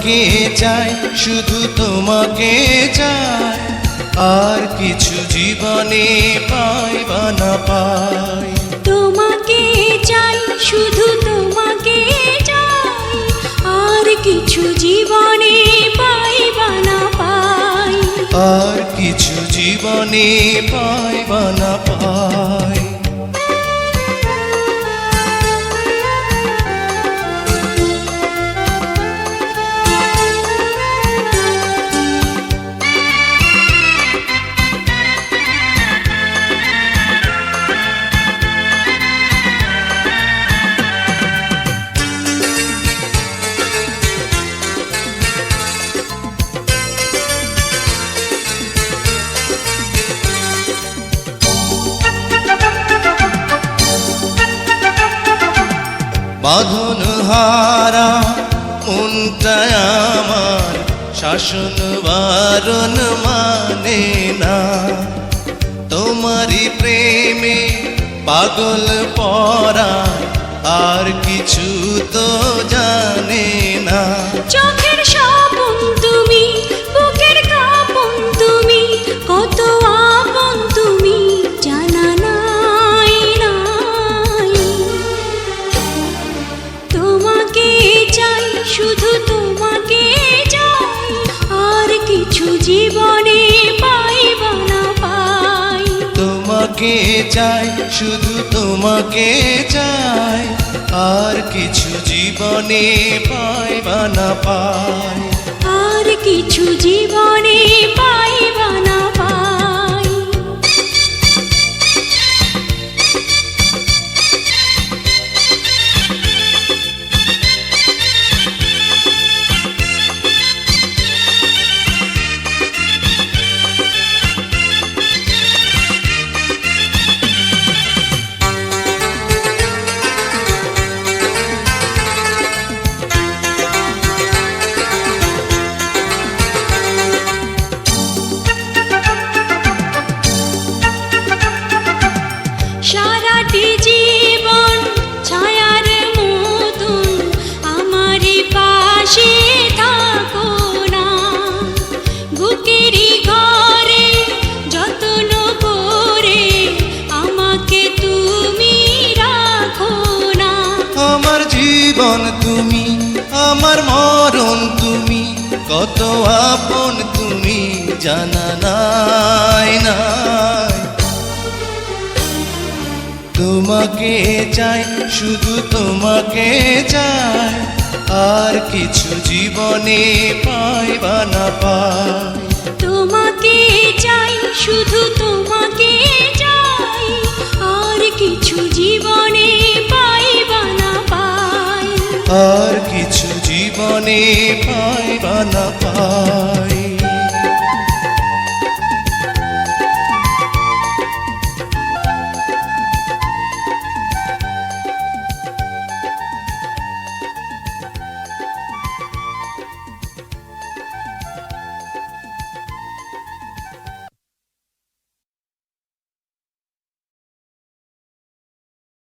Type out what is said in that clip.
তোমাকে চাই, শুধু তোমাকে চাই, আর কিছু জীবনে পাই বা না পাই। তোমাকে চাই, শুধু তোমাকে চাই, আর কিছু জীবনে পাই বা না পাই। আর কিছু জীবনে পাই বা না পাই। বাঁধন হারা মনটা আমার শাসন বারণ মানে না, তোমারই প্রেমে পাগল পরা আর কিছু তো জানে না। চোখের স্বপন তুমি, বুকের কাঁপন তুমি, কত আপন তুমি জানা নাই নাই। তোমাকে চাই, শুধু তোমাকে চাই, আর কিছু জীবনে পাই বা না পাই। তোমাকে চাই, শুধু তোমাকে চাই, আর কিছু জীবনে পাই বা না পাই। আর কিছু জীবনে পাই বা না পাই। সারাটি জীবন ছায়ার মতন আমারই পাশে থাকো না, বুকেরই ঘরে যত্ন করে আমাকে তুমি রাখো না। আমার জীবন তুমি, আমার মরণ তুমি, কত আপন তুমি জানা নাই নাই। তোমাকে চাই, শুধু তোমাকে চাই, আর কিছু জীবনে পাই বা না পাই। তোমাকে চাই, শুধু তোমাকে চাই, আর কিছু জীবনে পাই বা না পাই। আর কিছু জীবনে পাই বা না পাই।